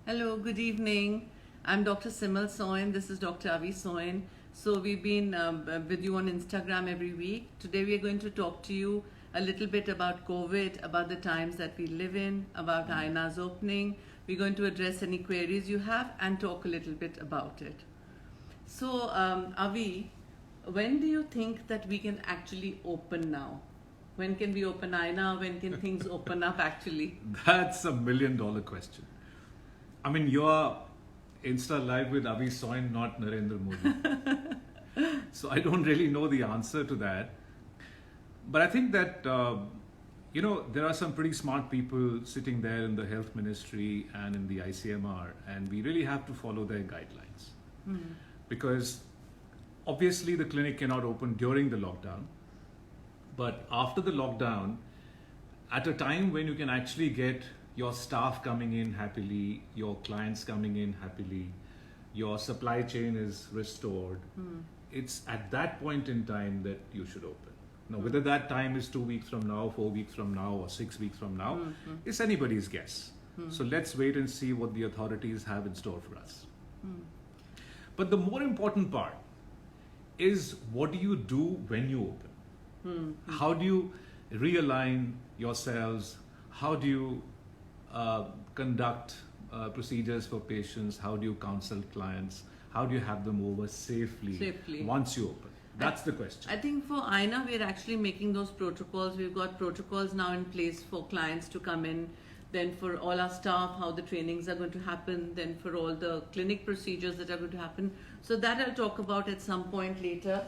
Hello, good evening. I'm Dr. Simal Soin. This is Dr. Avi Soin. So we've been with you on Instagram every week. Today we are going to talk to you a little bit about COVID, about the times that we live in, about AAYNA's opening. We're going to address any queries you have and talk a little bit about it. So Avi, when do you think that we can actually open now? When can we open AAYNA? When can things open up actually? That's $1 million question. I mean, you're Insta Live with Avi Soin, not Narendra Modi. So I don't really know the answer to that. But I think that, there are some pretty smart people sitting there in the health ministry and in the ICMR, and we really have to follow their guidelines. Because obviously the clinic cannot open during the lockdown. But after the lockdown, at a time when you can actually get your staff coming in happily, your clients coming in happily, your supply chain is restored, it's at that point in time that you should open. Now, whether that time is 2 weeks from now, 4 weeks from now, or 6 weeks from now, it's anybody's guess. So let's wait and see what the authorities have in store for us. But the more important part is, what do you do when you open? How do you realign yourselves? How do you conduct procedures for patients? How do you counsel clients? How do you have them over safely once you open? That's the question. I think for AAYNA, we're actually making those protocols. We've got protocols now in place for clients to come in, then for all our staff, how the trainings are going to happen, then for all the clinic procedures that are going to happen. So that I'll talk about at some point later.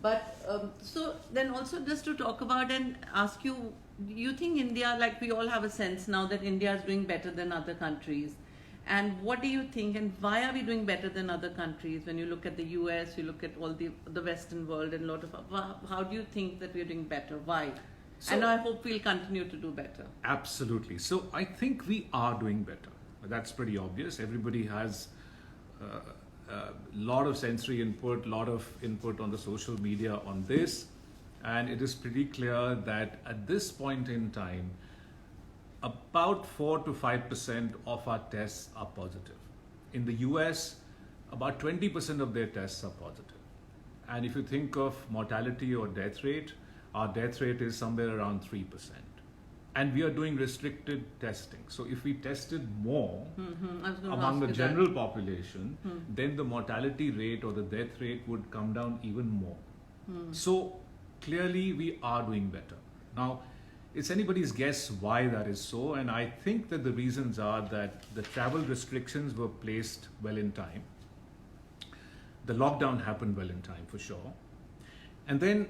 But so then also just to talk about and ask you, you think India, like we all have a sense now that India is doing better than other countries. And what do you think, and why are we doing better than other countries? When you look at the US, you look at all the Western world and a lot of, how do you think that we're doing better? Why? So, and I hope we'll continue to do better. Absolutely. So I think we are doing better. That's pretty obvious. Everybody has a lot of sensory input, lot of input on the social media on this. And it is pretty clear that at this point in time, about 4 to 5% of our tests are positive. In the US, about 20% of their tests are positive. And if you think of mortality or death rate, our death rate is somewhere around 3%. And we are doing restricted testing. So if we tested more among the general population, then the mortality rate or the death rate would come down even more. So clearly we are doing better. Now, it's anybody's guess why that is so, and I think that the reasons are that the travel restrictions were placed well in time. The lockdown happened well in time for sure. And then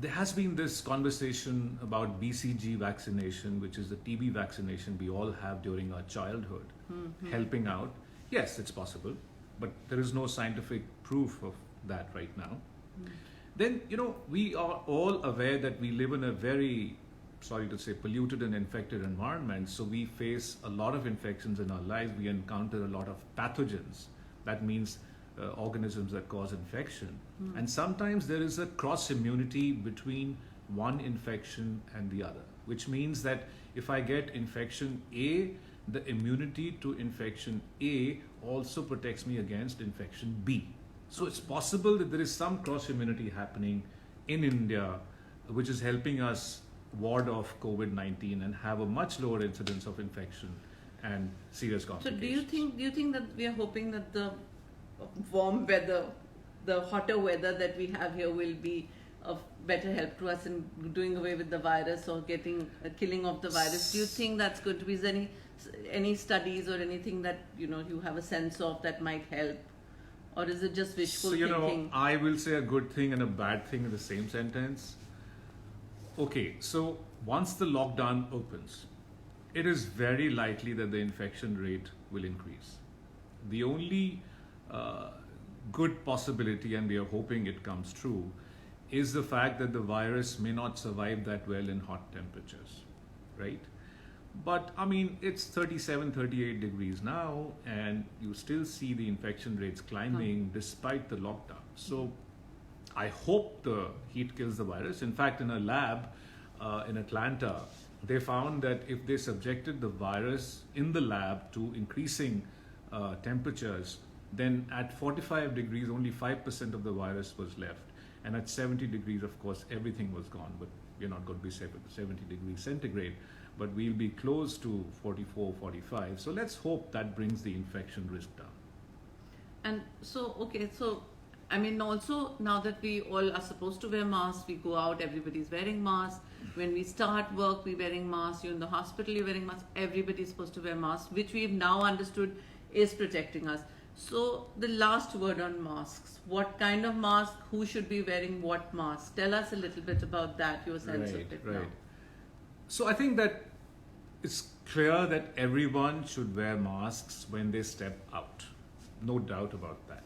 there has been this conversation about Bcg vaccination, which is the TB vaccination we all have during our childhood, helping out. Yes, it's possible, but there is no scientific proof of that right now. Then, we are all aware that we live in a very, sorry to say, polluted and infected environment. So we face a lot of infections in our lives. We encounter a lot of pathogens. That means organisms that cause infection. And sometimes there is a cross immunity between one infection and the other, which means that if I get infection A, the immunity to infection A also protects me against infection B. So it's possible that there is some cross immunity happening in India, which is helping us ward off COVID-19 and have a much lower incidence of infection and serious complications. So do you think that we are hoping that the warm weather, the hotter weather that we have here will be of better help to us in doing away with the virus or getting a killing of the virus? Do you think that's going to be, is there any studies or anything that you have a sense of that might help? Or is it just wishful thinking? I will say a good thing and a bad thing in the same sentence. Okay, so once the lockdown opens, it is very likely that the infection rate will increase. The only good possibility, and we are hoping it comes true, is the fact that the virus may not survive that well in hot temperatures, right? But I mean, it's 37, 38 degrees now, and you still see the infection rates climbing despite the lockdown. So I hope the heat kills the virus. In fact, in a lab in Atlanta, they found that if they subjected the virus in the lab to increasing temperatures, then at 45 degrees, only 5% of the virus was left. And at 70 degrees, of course, everything was gone. But we're not going to be 70 degrees centigrade, but we'll be close to 44, 45. So let's hope that brings the infection risk down. And so, okay, so I mean, also now that we all are supposed to wear masks, we go out, everybody's wearing masks. When we start work, we're wearing masks. You're in the hospital, you're wearing masks. Everybody's supposed to wear masks, which we've now understood is protecting us. So the last word on masks. What kind of mask? Who should be wearing what mask? Tell us a little bit about that, your sense of it now. So I think that it's clear that everyone should wear masks when they step out. No doubt about that.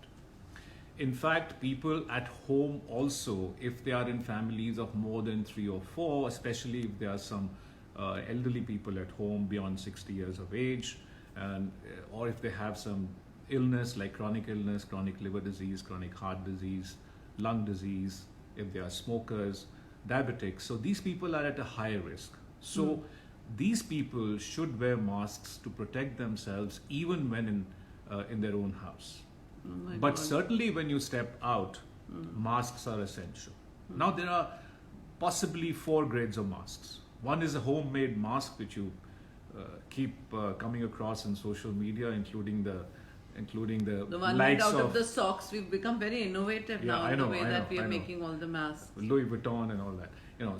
In fact, people at home also, if they are in families of more than 3 or 4, especially if there are some elderly people at home beyond 60 years of age, and or if they have some illness like chronic illness, chronic liver disease, chronic heart disease, lung disease, if they are smokers, diabetics. So these people are at a higher risk. So these people should wear masks to protect themselves even when in their own house. Oh but God. Certainly when you step out, masks are essential. Now there are possibly 4 grades of masks. One is a homemade mask which you keep coming across in social media, including the one made likes out of the socks. We've become very innovative now in the way that we are making all the masks. Louis Vuitton and all that.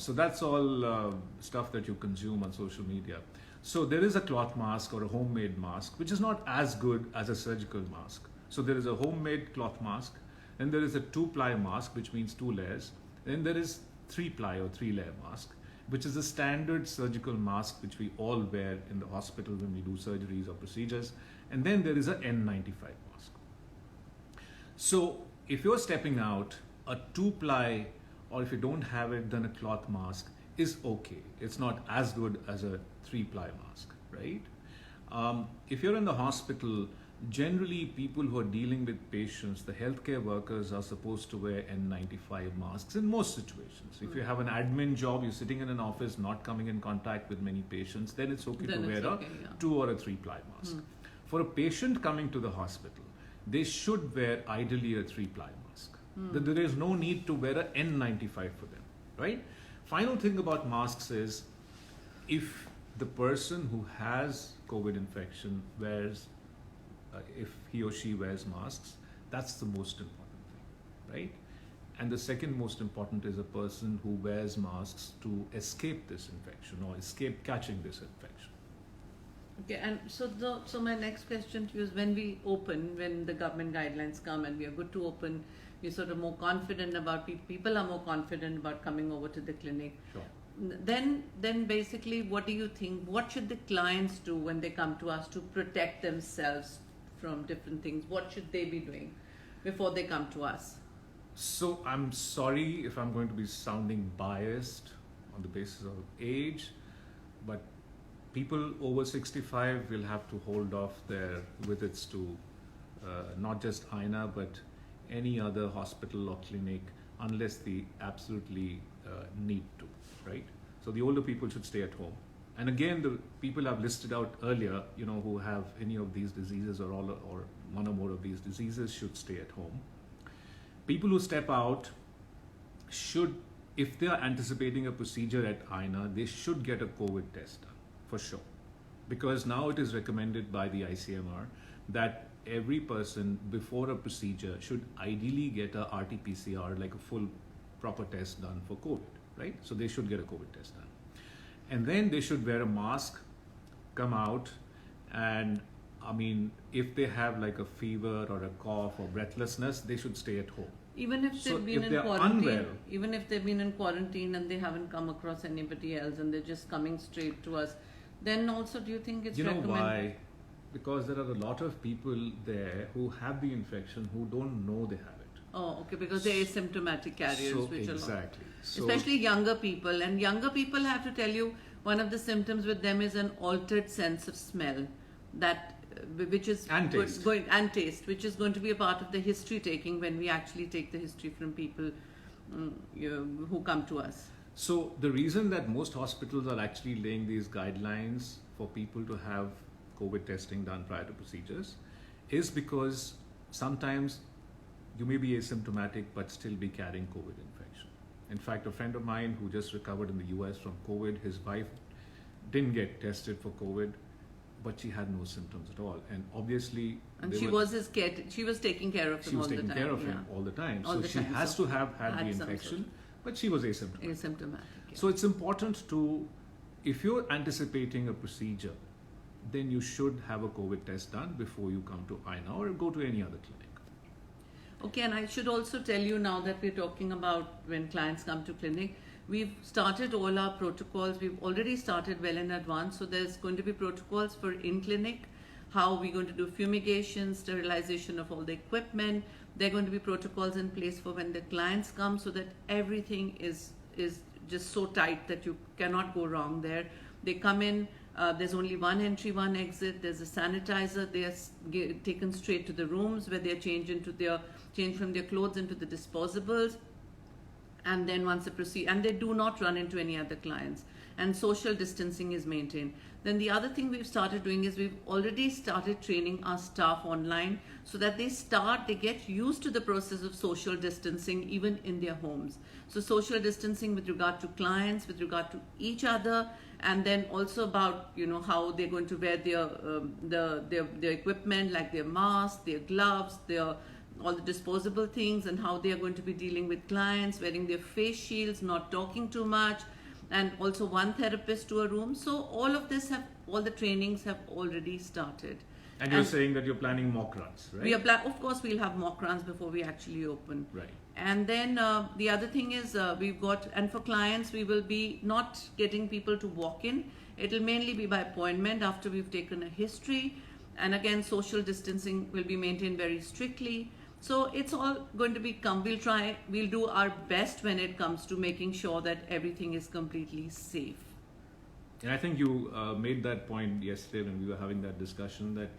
So that's all stuff that you consume on social media. So there is a cloth mask or a homemade mask, which is not as good as a surgical mask. So there is a homemade cloth mask, and there is a 2-ply mask, which means 2 layers. Then there is 3-ply or 3-layer mask, which is a standard surgical mask which we all wear in the hospital when we do surgeries or procedures. And then there is a N95 mask. So if you're stepping out, a 2-ply, or if you don't have it, then a cloth mask is okay. It's not as good as a 3-ply mask, right? If you're in the hospital, generally people who are dealing with patients, the healthcare workers are supposed to wear N95 masks in most situations. If you have an admin job, you're sitting in an office, not coming in contact with many patients, then it's okay to wear a 2 or a 3-ply mask. For a patient coming to the hospital, they should wear ideally a 3-ply mask. There is no need to wear a N95 for them, right? Final thing about masks is, if the person who has COVID infection wears, if he or she wears masks, that's the most important thing, right? And the second most important is a person who wears masks to escape this infection or escape catching this infection. Okay, and so my next question to you is, when we open, when the government guidelines come and we are good to open, we're sort of more confident about people are more confident about coming over to the clinic. Sure. Then basically, what do you think? What should the clients do when they come to us to protect themselves from different things? What should they be doing before they come to us? So I'm sorry if I'm going to be sounding biased on the basis of age, but people over 65 will have to hold off their visits to not just AAYNA, but any other hospital or clinic unless they absolutely need to, right? So the older people should stay at home. And again, the people I've listed out earlier, who have any of these diseases or one or more of these diseases, should stay at home. People who step out should, if they are anticipating a procedure at AAYNA, they should get a COVID test done, for sure. Because now it is recommended by the ICMR that every person before a procedure should ideally get a RT-PCR, like a full proper test done for COVID, right? So they should get a COVID test done. And then they should wear a mask, come out, and if they have like a fever or a cough or breathlessness, they should stay at home. Even if they've been in quarantine, even if they've been in quarantine and they haven't come across anybody else and they're just coming straight to us, then also do you think it's recommended? You know why? Because there are a lot of people there who have the infection who don't know they have it. Oh, okay, because they're asymptomatic carriers, which exactly. Especially younger people. And younger people, have to tell you, one of the symptoms with them is an altered sense of smell, which is and taste, which is going to be a part of the history taking when we actually take the history from people who come to us. So the reason that most hospitals are actually laying these guidelines for people to have COVID testing done prior to procedures is because sometimes you may be asymptomatic but still be carrying COVID infection. In fact, a friend of mine who just recovered in the US from COVID, his wife didn't get tested for COVID, but she had no symptoms at all. And obviously, and she was his care. She was taking care of him all the time. She was taking care of him all the time. All so the she time, has so to have had the infection, but she was asymptomatic. Asymptomatic. Yeah. So it's important to, if you're anticipating a procedure, then you should have a COVID test done before you come to AAYNA or go to any other clinic. Okay, and I should also tell you now that we're talking about when clients come to clinic, we've started all our protocols. We've already started well in advance. So there's going to be protocols for in-clinic, how we're going to do fumigation, sterilization of all the equipment. There are going to be protocols in place for when the clients come so that everything is just so tight that you cannot go wrong there. They come in, there's only one entry, one exit. There's a sanitizer. They are taken straight to the rooms where they're changed from their clothes into the disposables. And then once the procedure, and they do not run into any other clients, and social distancing is maintained. Then the other thing we've started doing is we've already started training our staff online so that they get used to the process of social distancing even in their homes. So social distancing with regard to clients, with regard to each other, and then also about how they're going to wear their equipment, like their masks, their gloves, all the disposable things, and how they are going to be dealing with clients, wearing their face shields, not talking too much, and also one therapist to a room. So all of this all the trainings have already started. And you're saying that you're planning mock runs, right? Of course, we'll have mock runs before we actually open. Right. And then the other thing is and for clients, we will be not getting people to walk in. It'll mainly be by appointment after we've taken a history. And again, social distancing will be maintained very strictly. So it's all going to we'll do our best when it comes to making sure that everything is completely safe. And I think you made that point yesterday when we were having that discussion that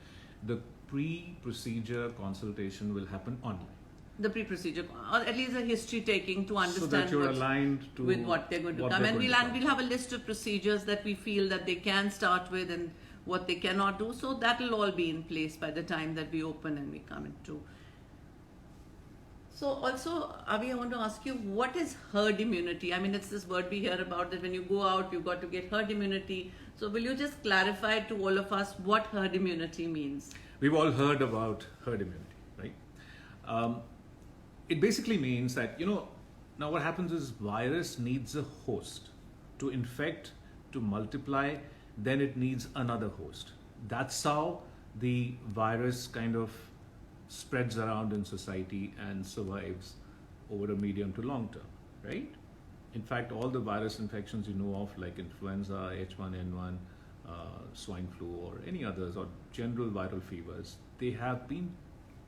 the pre-procedure consultation will happen online. The pre-procedure, or at least a history taking to understand so that you're aligned with what they're going to come. And we'll have a list of procedures that we feel that they can start with and what they cannot do. So that will all be in place by the time that we open and we come into. So also, Avi, I want to ask you, what is herd immunity? I mean, it's this word we hear about that when you go out, you've got to get herd immunity. So will you just clarify to all of us what herd immunity means? We've all heard about herd immunity, right? It basically means that, now what happens is virus needs a host to infect, to multiply, then it needs another host. That's how the virus kind of spreads around in society and survives over a medium to long term, right? In fact, all the virus infections you know of, like influenza, H1N1, swine flu, or any others, or general viral fevers, they have been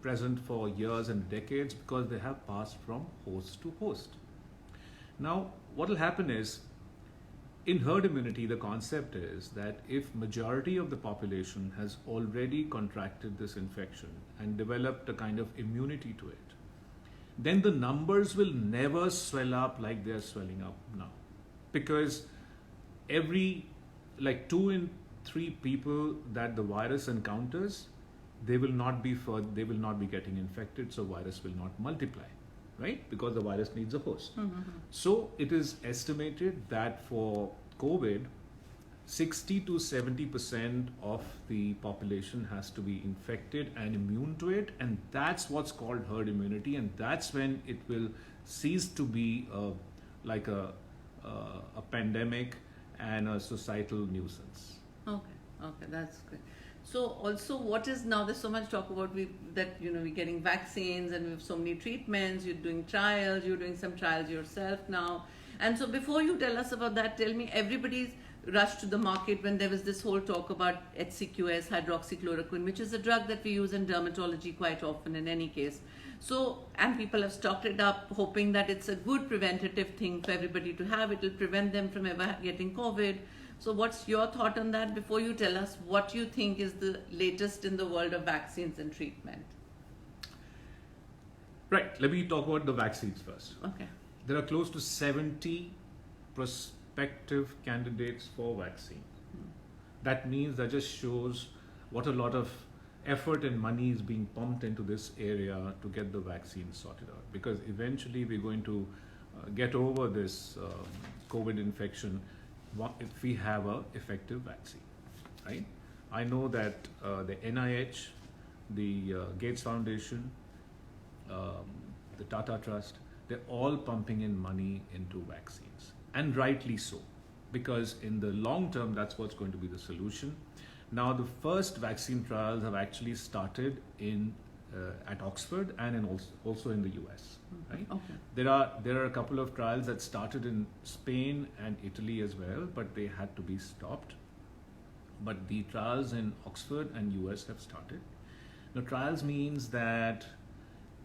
present for years and decades because they have passed from host to host. Now, what will happen is, in herd immunity, the concept is that if majority of the population has already contracted this infection and developed a kind of immunity to it, then the numbers will never swell up like they're swelling up now. Because every, 2 in 3 people that the virus encounters, they will not be getting infected, so virus will not multiply, right? Because the virus needs a host. Mm-hmm. So it is estimated that for COVID, 60 to 70% of the population has to be infected and immune to it, and that's what's called herd immunity, and that's when it will cease to be like a pandemic and a societal nuisance. Okay, that's good. So also, what is now? There's so much talk about we're getting vaccines and we have so many treatments. You're doing trials. You're doing some trials yourself now. And so, before you tell us about that, tell me, everybody's rushed to the market when there was this whole talk about HCQS, hydroxychloroquine, which is a drug that we use in dermatology quite often in any case. So, and people have stocked it up, hoping that it's a good preventative thing for everybody to have. It will prevent them from ever getting COVID. So what's your thought on that before you tell us what you think is the latest in the world of vaccines and treatment? Right. Let me talk about the vaccines first. Okay. There are close to 70 prospective candidates for vaccine. That means that just shows what a lot of effort and money is being pumped into this area to get the vaccine sorted out. Because eventually we're going to get over this COVID infection if we have an effective vaccine, right? I know that the NIH, the Gates Foundation, the Tata Trust, they're all pumping in money into vaccines, and rightly so, because in the long term, that's what's going to be the solution. Now, the first vaccine trials have actually started at Oxford and also in the US. Right? Okay. There are a couple of trials that started in Spain and Italy as well, but they had to be stopped. But the trials in Oxford and US have started. Now, trials means that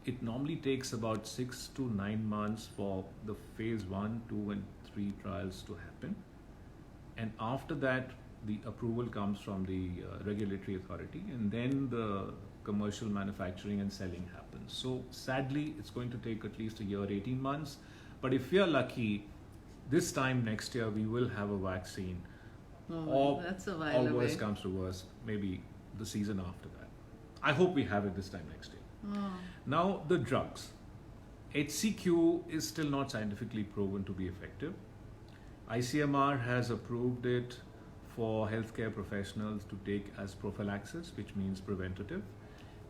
it normally takes about 6 to 9 months for the phase 1, 2, and 3 trials to happen. And after that, the approval comes from the regulatory authority, and then the commercial manufacturing and selling happens. So sadly, it's going to take at least a year, 18 months. But if we are lucky, this time next year, we will have a vaccine. Or that's a while away. worse comes to worse, maybe the season after that. I hope we have it this time next year. Oh. Now, the drugs. HCQ is still not scientifically proven to be effective. ICMR has approved it for healthcare professionals to take as prophylaxis, which means preventative.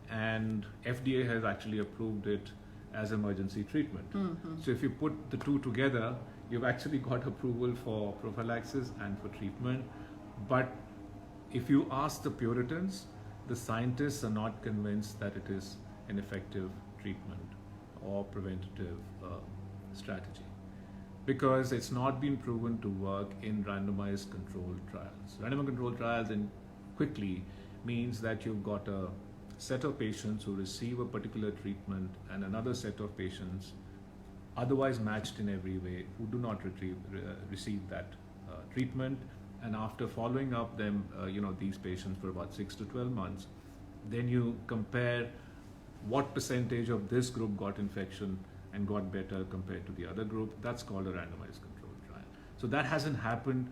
And FDA has actually approved it as emergency treatment. Mm-hmm. So if you put the two together, you've actually got approval for prophylaxis and for treatment. But if you ask the Puritans, the scientists are not convinced that it is an effective treatment or preventative strategy, because it's not been proven to work in randomized controlled trials. Randomized controlled trials quickly means that you've got a set of patients who receive a particular treatment and another set of patients otherwise matched in every way who do not receive that treatment. And after following up them, these patients for about 6 to 12 months, then you compare what percentage of this group got infection and got better compared to the other group. That's called a randomized controlled trial. So that hasn't happened.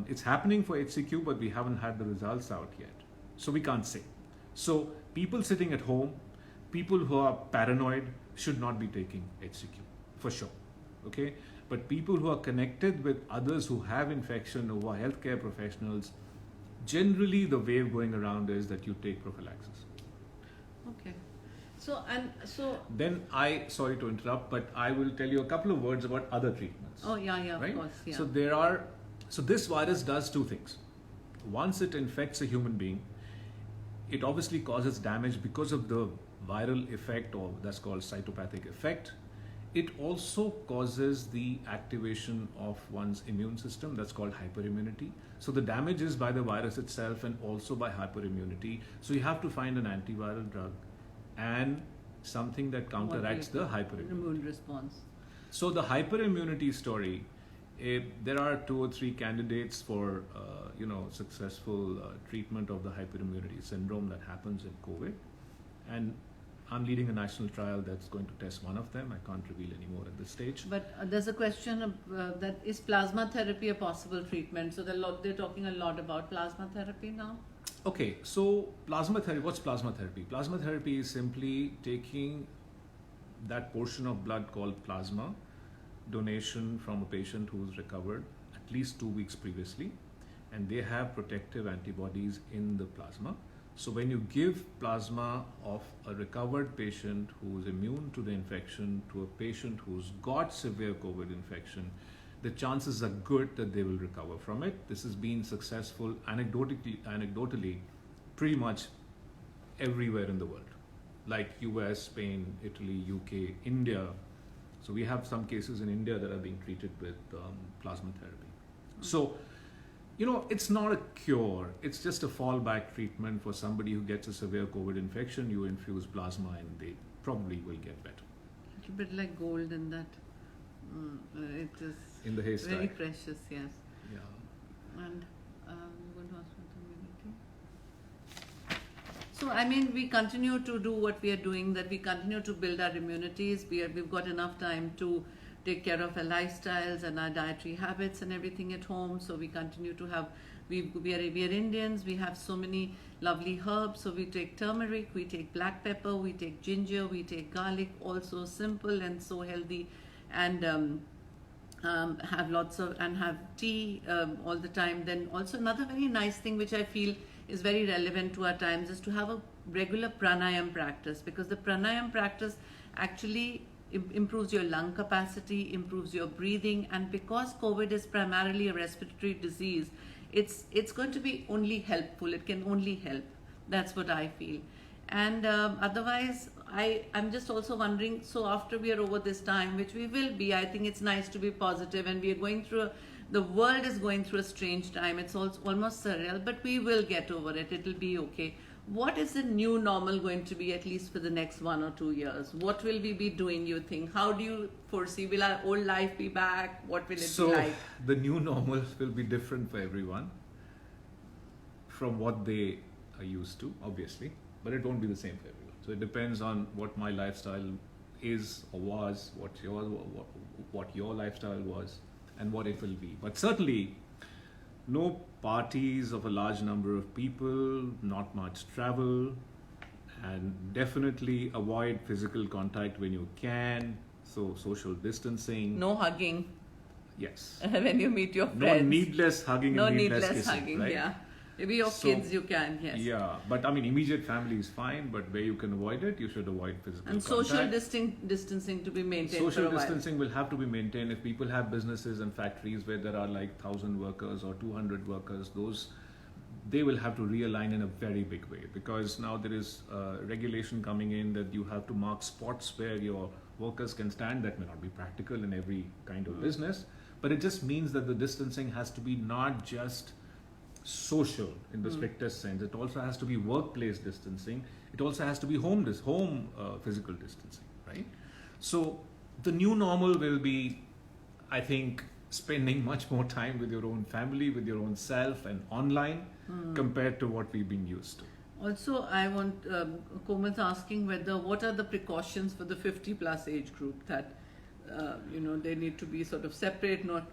It's happening for HCQ, but we haven't had the results out yet. So we can't say. So people sitting at home, people who are paranoid should not be taking HCQ, for sure. Okay? But people who are connected with others who have infection, who are healthcare professionals, generally the wave going around is that you take prophylaxis. Okay. Then sorry to interrupt, but I will tell you a couple of words about other treatments. Oh, yeah, right? of course, yeah. So this virus does two things. Once it infects a human being, it obviously causes damage because of the viral effect, or that's called cytopathic effect. It also causes the activation of one's immune system, that's called hyperimmunity. So the damage is by the virus itself and also by hyperimmunity. So you have to find an antiviral drug and something that counteracts the hyperimmunity. Immune response. So the hyperimmunity story, there are 2 or 3 candidates for successful treatment of the hyperimmunity syndrome that happens in COVID, and I'm leading a national trial that's going to test one of them. I can't reveal any more at this stage. But there's a question of, that is plasma therapy a possible treatment? So they're talking a lot about plasma therapy now. Okay, so plasma therapy. What's plasma therapy? Plasma therapy is simply taking that portion of blood called plasma, donation from a patient who's recovered at least 2 weeks previously, and they have protective antibodies in the plasma. So when you give plasma of a recovered patient who's immune to the infection to a patient who's got severe COVID infection, the chances are good that they will recover from it. This has been successful anecdotally pretty much everywhere in the world, like US, Spain, Italy, UK, India. So we have some cases in India that are being treated with plasma therapy. So, it's not a cure. It's just a fallback treatment for somebody who gets a severe COVID infection. You infuse plasma and they probably will get better. A little bit like gold in that. It is in the haystack. Very precious, yes. Yeah. And I'm going to ask something. So, we continue to do what we are doing, that we continue to build our immunities. We've got enough time to take care of our lifestyles and our dietary habits and everything at home. So we continue to have, we are Indians, we have so many lovely herbs. So we take turmeric, we take black pepper, we take ginger, we take garlic, also simple and so healthy, and have lots of, and have tea all the time. Then also another very nice thing which I feel is very relevant to our times is to have a regular pranayam practice, because the pranayam practice actually improves your lung capacity, improves your breathing, and because COVID is primarily a respiratory disease, it's going to be only helpful. It can only help. That's what I feel. And otherwise, I'm just also wondering, so after we are over this time, which we will be, I think it's nice to be positive, and we are going through, the world is going through a strange time. It's also almost surreal, but we will get over it. It'll be okay. What is the new normal going to be, at least for the next 1 or 2 years? What will we be doing, you think? How do you foresee? Will our old life be back? What will it be like? So the new normal will be different for everyone from what they are used to, obviously, but it won't be the same for everyone. So it depends on what my lifestyle is or was, what your lifestyle was, and what it will be. But certainly, no parties of a large number of people, not much travel, and definitely avoid physical contact when you can. So social distancing. No hugging. Yes. When you meet your friends. No needless hugging no and needless needless kissing, hugging, right? yeah. Maybe your kids you can, yes. Yeah, but I mean, immediate family is fine, but where you can avoid it, you should avoid physical and contact. social distancing to be maintained Social for a while. distancing will have to be maintained. If people have businesses and factories where there are like 1,000 workers or 200 workers, they will have to realign in a very big way, because now there is regulation coming in that you have to mark spots where your workers can stand. That may not be practical in every kind of business, but it just means that the distancing has to be not just social in the strictest sense. It also has to be workplace distancing. It also has to be home physical distancing, right? So the new normal will be, I think, spending much more time with your own family, with your own self, and online compared to what we've been used to. Also, I want, Komal's asking what are the precautions for the 50 plus age group, that they need to be sort of separate, not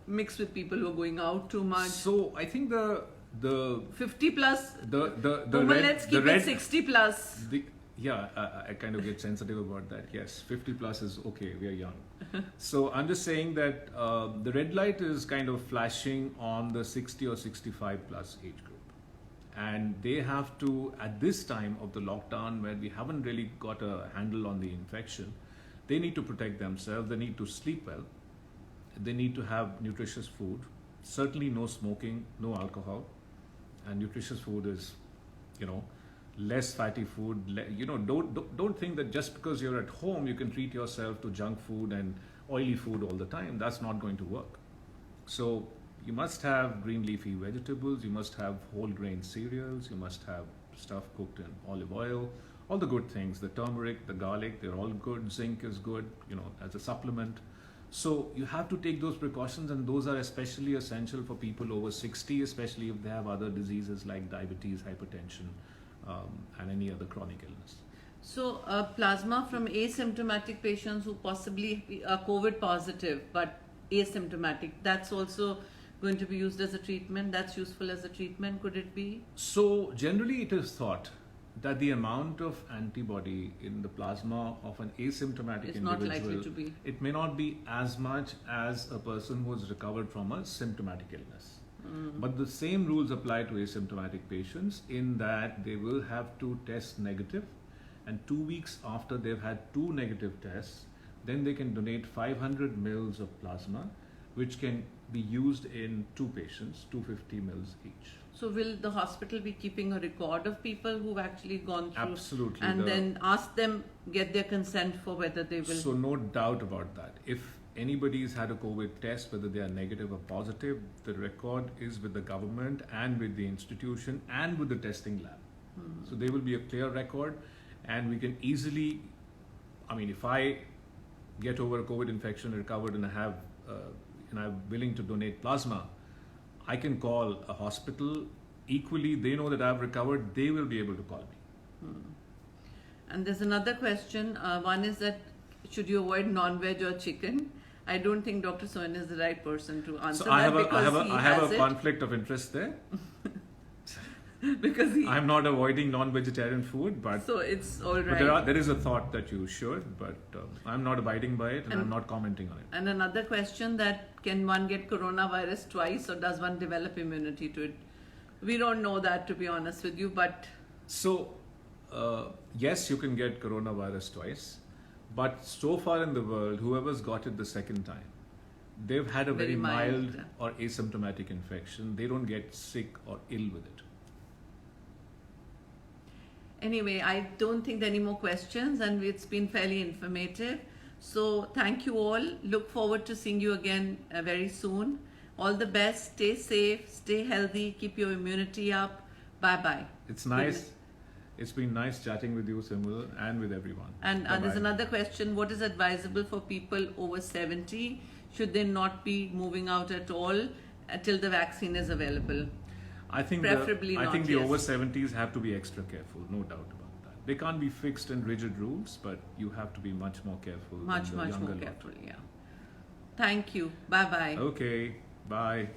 mixed with people who are going out too much. So I think the 50 plus, let's keep red, it 60 plus. I kind of get sensitive about that. Yes, 50 plus is okay, we are young. So I'm just saying that the red light is kind of flashing on the 60 or 65 plus age group. And they have to, at this time of the lockdown where we haven't really got a handle on the infection, they need to protect themselves, they need to sleep well, they need to have nutritious food, certainly no smoking, no alcohol, and nutritious food is, less fatty food. Don't think that just because you're at home you can treat yourself to junk food and oily food all the time. That's not going to work. So you must have green leafy vegetables, you must have whole grain cereals, you must have stuff cooked in olive oil, all the good things, the turmeric, the garlic, they're all good. Zinc is good, as a supplement. So you have to take those precautions, and those are especially essential for people over 60, especially if they have other diseases like diabetes, hypertension, and any other chronic illness. So plasma from asymptomatic patients who possibly are COVID positive but asymptomatic, that's also going to be used as a treatment? That's useful as a treatment, could it be? So generally it is thought that the amount of antibody in the plasma of an asymptomatic individual, not likely to be. It may not be as much as a person who has recovered from a symptomatic illness. But the same rules apply to asymptomatic patients, in that they will have to test negative, and 2 weeks after they've had 2 negative tests, then they can donate 500 mils of plasma, which can be used in 2 patients, 250 mils each. So will the hospital be keeping a record of people who've actually gone through? Absolutely. And then ask them, get their consent for whether they will? So no doubt about that. If anybody's had a COVID test, whether they are negative or positive, the record is with the government and with the institution and with the testing lab. So there will be a clear record, and we can easily, if I get over a COVID infection, recovered, and I'm willing to donate plasma, I can call a hospital. Equally, they know that I've recovered, they will be able to call me. And there's another question. One is that should you avoid non-veg or chicken? I don't think Dr. Soin is the right person to answer So I that have because he I have has a it. conflict of interest there. Because he. I'm not avoiding non-vegetarian food, but So it's all but right. there is a thought that you should, but I'm not abiding by it, and I'm not commenting on it. And another question, that can one get coronavirus twice, or does one develop immunity to it? We don't know that, to be honest with you, but So, yes, you can get coronavirus twice, but so far in the world, whoever's got it the second time, they've had a very Very mild. mild or asymptomatic infection. They don't get sick or ill with it. anyway, I don't think there are any more questions, and it's been fairly informative. So thank you all. Look forward to seeing you again very soon. All the best. Stay safe, stay healthy, keep your immunity up. Bye-bye. It's nice. It's been nice chatting with you, Simal, and with everyone. And Bye-bye. there's another question. What is advisable for people over 70? Should they not be moving out at all until the vaccine is available? I think Preferably I not, think the yes. over 70s have to be extra careful, no doubt about that. They can't be fixed and rigid rules, but you have to be much more careful. Much than the more younger lot. careful, yeah. Thank you. Bye-bye. Okay, bye.